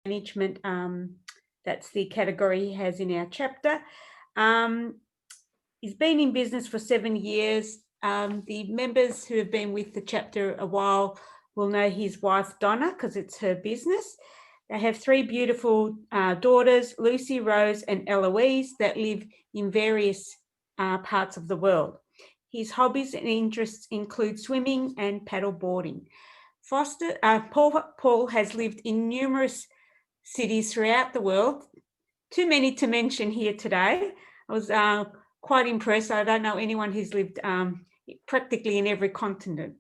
management. That's the category he has in our chapter. He's been in business for 7 years. The members who have been with the chapter a while will know his wife, Donna, because it's her business. They have 3 beautiful daughters, Lucy, Rose, and Eloise, that live in various parts of the world. His hobbies and interests include swimming and paddle boarding. Paul has lived in numerous cities throughout the world, too many to mention here today. I was quite impressed. I don't know anyone who's lived practically in every continent.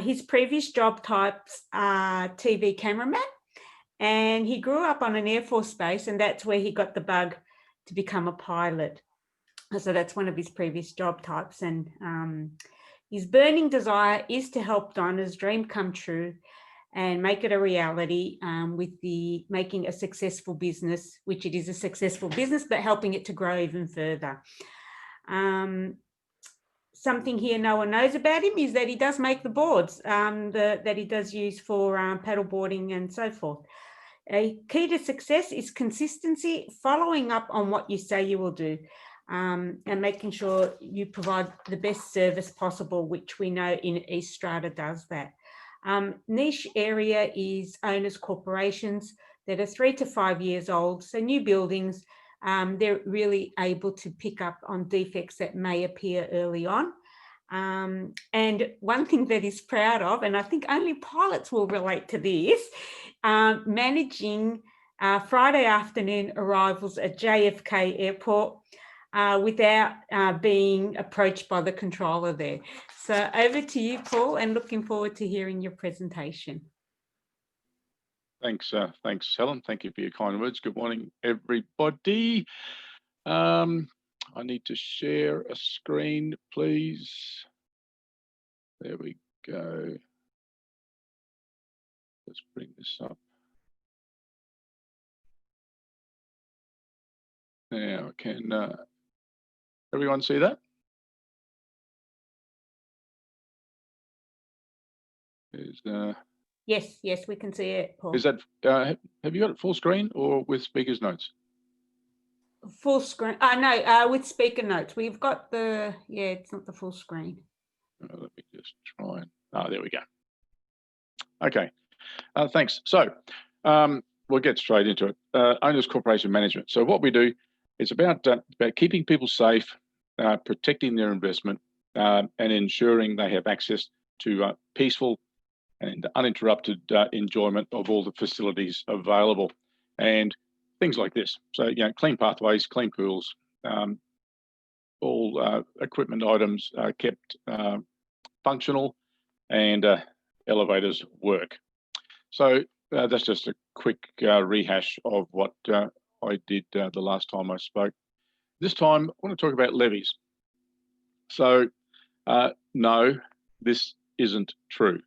His previous job types are TV cameraman, and he grew up on an Air Force base, and that's where he got the bug to become a pilot. So that's one of his previous job types. And his burning desire is to help Donna's dream come true and make it a reality with the making a successful business, which it is a successful business, but helping it to grow even further. Something here no one knows about him is that he does make the boards that he does use for paddleboarding and so forth. A key to success is consistency, following up on what you say you will do, and making sure you provide the best service possible, which we know in East Strata does that. Niche area is owners' corporations that are 3 to 5 years old, so new buildings. They're really able to pick up on defects that may appear early on. And one thing that he's proud of, and I think only pilots will relate to this, managing Friday afternoon arrivals at JFK Airport without being approached by the controller there. So over to you, Paul, and looking forward to hearing your presentation. Thanks, Helen. Thank you for your kind words. Good morning, everybody. I need to share a screen, please. There we go. Let's bring this up. Now, can everyone see that? Yes, we can see it, Paul. Is that have you got it full screen or with speaker's notes? Full screen. No, with speaker notes. We've got the, yeah, it's not the full screen. Let me just try and, there we go. Okay, thanks. So we'll get straight into it. Owners Corporation Management. So what we do is about keeping people safe, protecting their investment, and ensuring they have access to peaceful and uninterrupted enjoyment of all the facilities available, and things like this. So, clean pathways, clean pools, all equipment items are kept functional, and elevators work. So that's just a quick rehash of what I did the last time I spoke. This time, I want to talk about levies. So, no, this isn't true.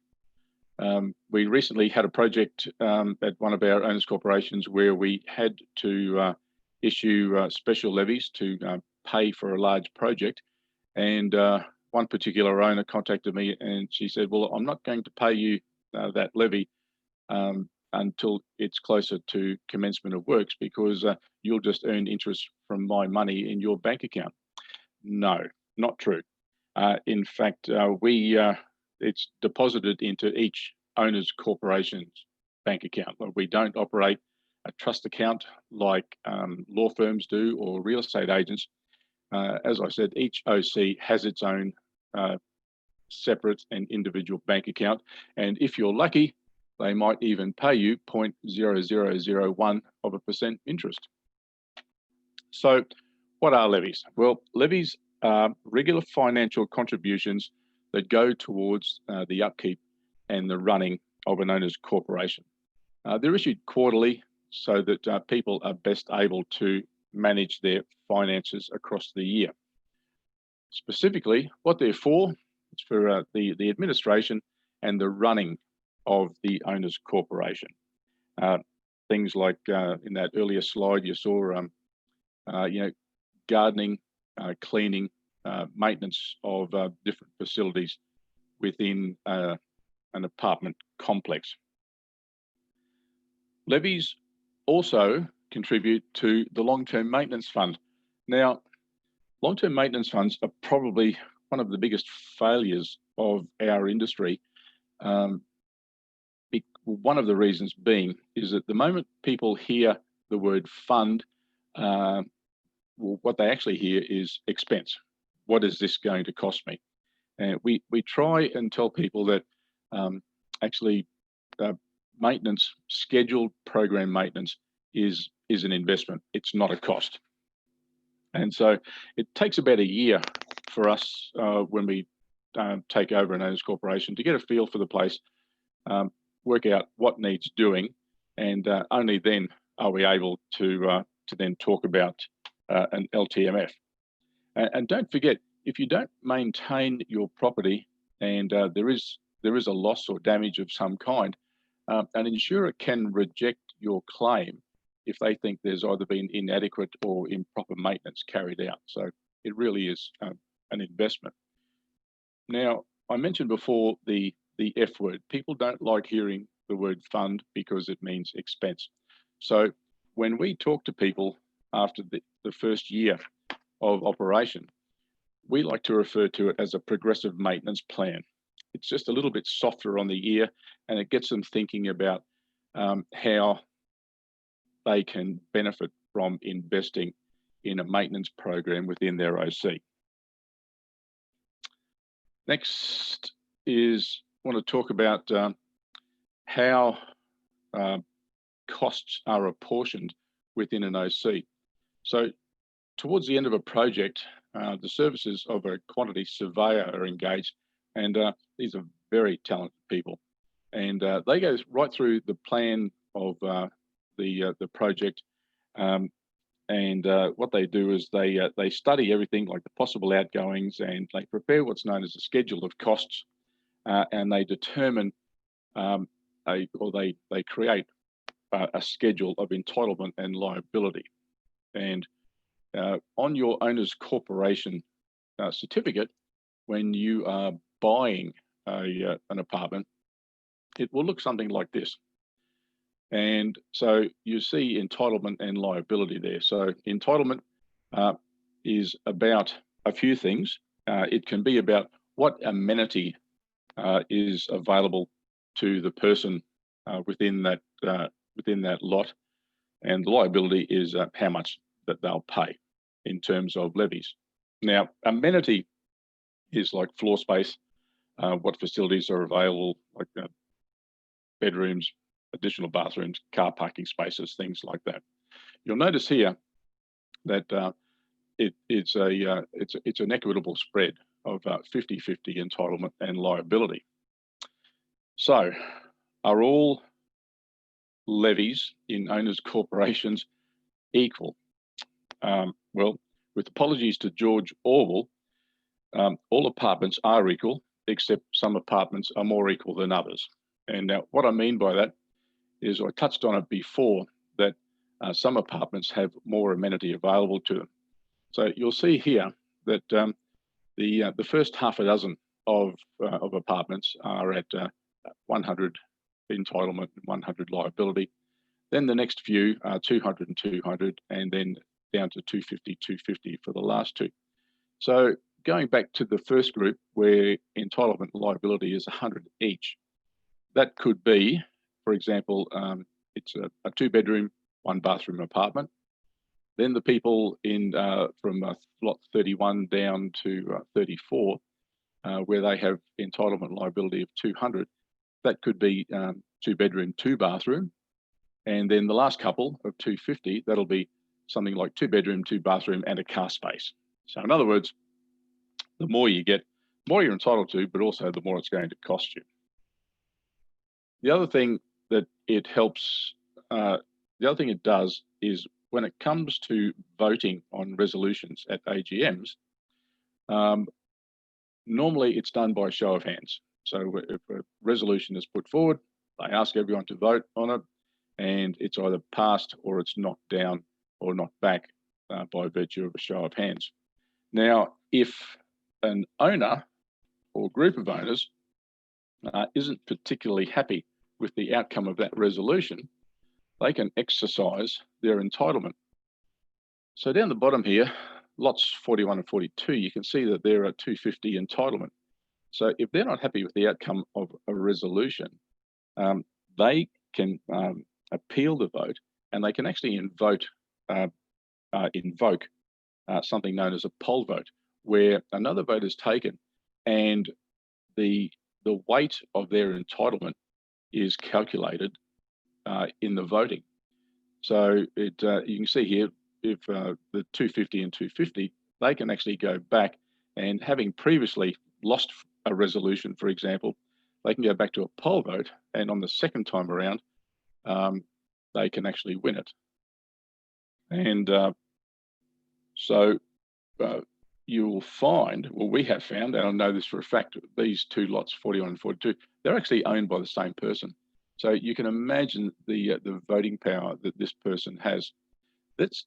We recently had a project at one of our owners corporations where we had to issue special levies to pay for a large project. And one particular owner contacted me and she said, well, I'm not going to pay you that levy until it's closer to commencement of works because you'll just earn interest from my money in your bank account. No, not true. In fact, it's deposited into each owner's corporation's bank account. We don't operate a trust account like law firms do or real estate agents. As I said, each OC has its own separate and individual bank account. And if you're lucky, they might even pay you 0.0001% interest. So what are levies? Well, levies are regular financial contributions that go towards the upkeep and the running of an owner's corporation. They're issued quarterly so that people are best able to manage their finances across the year. Specifically, what they're for, it's for the administration and the running of the owner's corporation. Things like in that earlier slide you saw, gardening, cleaning, maintenance of different facilities within an apartment complex. levies also contribute to the long-term maintenance fund. Now, long-term maintenance funds are probably one of the biggest failures of our industry. One of the reasons being is that the moment people hear the word fund, well, what they actually hear is expense. What is this going to cost me? And we try and tell people that actually maintenance, scheduled program maintenance is an investment. It's not a cost. And so it takes about a year for us when we take over an owners corporation to get a feel for the place, work out what needs doing, and only then are we able to then talk about an LTMF. And don't forget, if you don't maintain your property and there is a loss or damage of some kind, an insurer can reject your claim if they think there's either been inadequate or improper maintenance carried out. So it really is an investment. Now, I mentioned before the F word. People don't like hearing the word fund because it means expense. So when we talk to people after the first year of operation, we like to refer to it as a progressive maintenance plan. It's just a little bit softer on the ear, and it gets them thinking about how they can benefit from investing in a maintenance program within their OC. Next is I want to talk about how costs are apportioned within an OC. So towards the end of a project, the services of a quantity surveyor are engaged, and these are very talented people. And they go right through the plan of the project, and what they do is they study everything like the possible outgoings, and they prepare what's known as a schedule of costs, and they determine they create a schedule of entitlement and liability. And on your owner's corporation certificate, when you are buying an apartment, it will look something like this. And so you see entitlement and liability there. So entitlement is about a few things. It can be about what amenity is available to the person within that lot, and the liability is how much that they'll pay in terms of levies. Now, amenity is like floor space, what facilities are available, like bedrooms, additional bathrooms, car parking spaces, things like that. You'll notice here that it's an equitable spread of 50-50 entitlement and liability. So, are all levies in owners' corporations equal? Well, with apologies to George Orwell, all apartments are equal, except some apartments are more equal than others. And now what I mean by that is, I touched on it before, that some apartments have more amenity available to them. So you'll see here that the first half a dozen of apartments are at 100 entitlement and 100 liability. Then the next few are 200 and 200, and then down to 250, 250 for the last two. So going back to the first group where entitlement and liability is 100 each, that could be, for example, it's a 2-bedroom, 1-bathroom apartment. Then the people in from lot 31 down to 34, where they have entitlement liability of 200, that could be 2-bedroom, 2-bathroom. And then the last couple of 250, that'll be something like 2-bedroom, 2-bathroom and a car space. So in other words, the more you get, the more you're entitled to, but also the more it's going to cost you. The other thing that it helps, the other thing it does is, when it comes to voting on resolutions at AGMs, normally it's done by show of hands. So if a resolution is put forward, they ask everyone to vote on it, and it's either passed or it's knocked down or knocked back by virtue of a show of hands. Now, if an owner or group of owners isn't particularly happy with the outcome of that resolution, they can exercise their entitlement. So down the bottom here, lots 41 and 42, you can see that they're a 250 entitlement. So if they're not happy with the outcome of a resolution, they can appeal the vote, and they can actually invoke something known as a poll vote, where another vote is taken and the weight of their entitlement is calculated in the voting. So you can see here, if the 250 and 250, they can actually go back, and having previously lost a resolution, for example, they can go back to a poll vote, and on the second time around, they can actually win it. And so you will find, well, we have found, and I know this for a fact, these two lots, 41 and 42, they're actually owned by the same person. So you can imagine the voting power that this person has.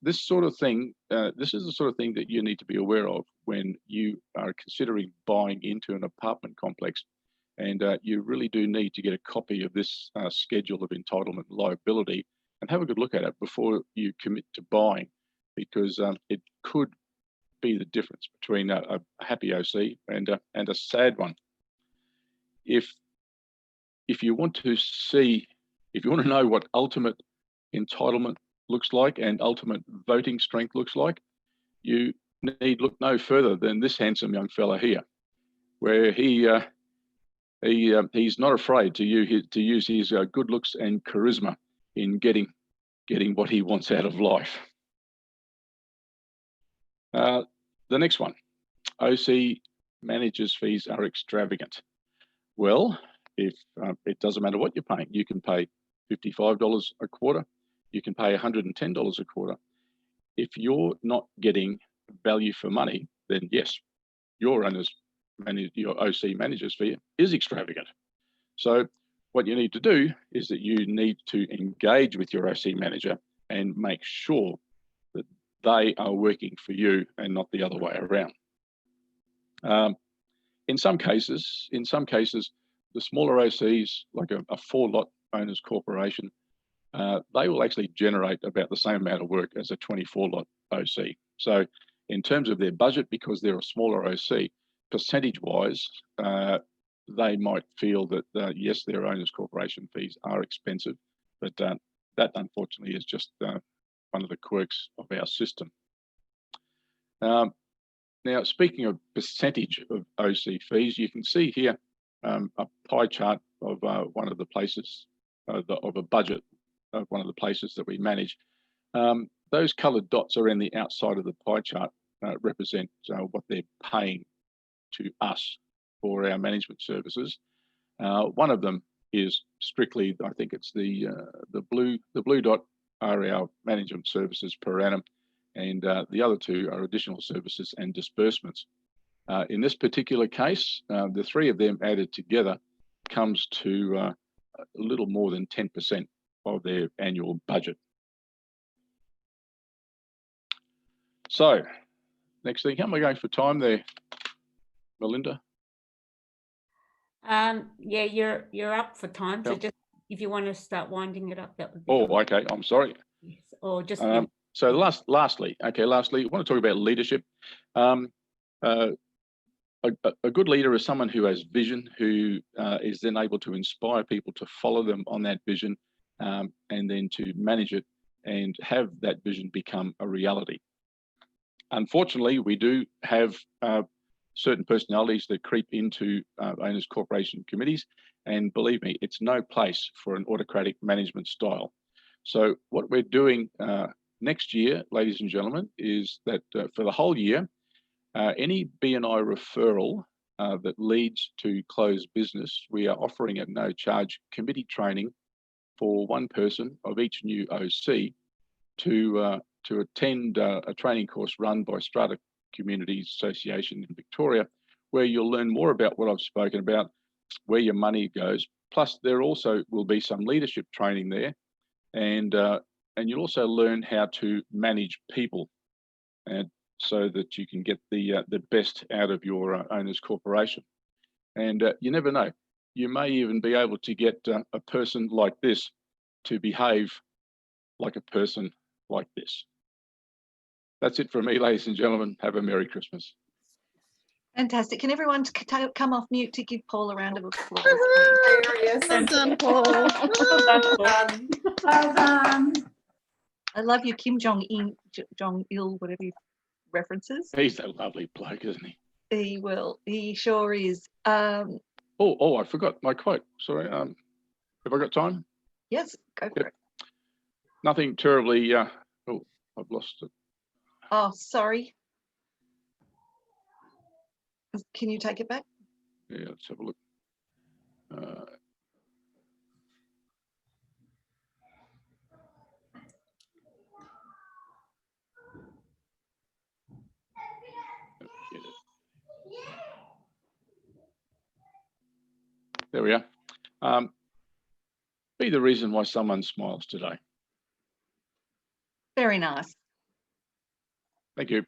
This sort of thing, this is the sort of thing that you need to be aware of when you are considering buying into an apartment complex. And you really do need to get a copy of this schedule of entitlement and liability and have a good look at it before you commit to buying, because it could be the difference between a happy OC and a sad one. If you want to see, if you want to know what ultimate entitlement looks like and ultimate voting strength looks like, you need look no further than this handsome young fella here, where he's not afraid to use his good looks and charisma in getting what he wants out of life. The next one, OC managers' fees are extravagant. Well, if it doesn't matter what you're paying, you can pay $55 a quarter, you can pay $110 a quarter. If you're not getting value for money, then yes, your OC manager's fee is extravagant. So what you need to do is that you need to engage with your OC manager and make sure that they are working for you and not the other way around. In some cases, the smaller OCs, like a 4-lot owners corporation, they will actually generate about the same amount of work as a 24-lot OC. So in terms of their budget, because they're a smaller OC, percentage-wise, they might feel that, yes, their owners corporation fees are expensive, but that unfortunately is just one of the quirks of our system. Now, speaking of percentage of OC fees, you can see here a pie chart of one of the places, of a budget of one of the places that we manage. Those coloured dots around the outside of the pie chart represent what they're paying to us for our management services. One of them is strictly, I think it's the blue dot are our management services per annum, and the other two are additional services and disbursements. In this particular case, the three of them added together comes to a little more than 10% of their annual budget. So, next thing, how am I going for time there, Melinda? Yeah, you're up for time. So just if you want to start winding it up, that would be. Oh, okay. I'm sorry. Yes, or just. So lastly, I want to talk about leadership. A good leader is someone who has vision, who is then able to inspire people to follow them on that vision, and then to manage it and have that vision become a reality. Unfortunately, we do have certain personalities that creep into owners corporation committees, and believe me, it's no place for an autocratic management style. So what we're doing next year, ladies and gentlemen, is that for the whole year, any BNI referral that leads to closed business, we are offering at no charge committee training for one person of each new OC to attend a training course run by Strata Communities Association in Victoria, where you'll learn more about what I've spoken about, where your money goes. Plus, there also will be some leadership training there, and you'll also learn how to manage people, and so that you can get the best out of your owner's corporation. And you never know, you may even be able to get a person like this to behave like a person like this. That's it from me, ladies and gentlemen. Have a Merry Christmas. Fantastic. Can everyone come off mute to give Paul a round of applause, please? Hilarious. Well done, Paul. Well done. I love your Kim Jong-il, whatever he references. He's a lovely bloke, isn't he? He will. He sure is. Oh, I forgot my quote. Sorry. Have I got time? Yes, go for Yep. it. Nothing terribly. Oh, I've lost it. Oh, sorry. Can you take it back? Yeah, let's have a look. Get it. There we are. Be the reason why someone smiles today. Very nice. Thank you.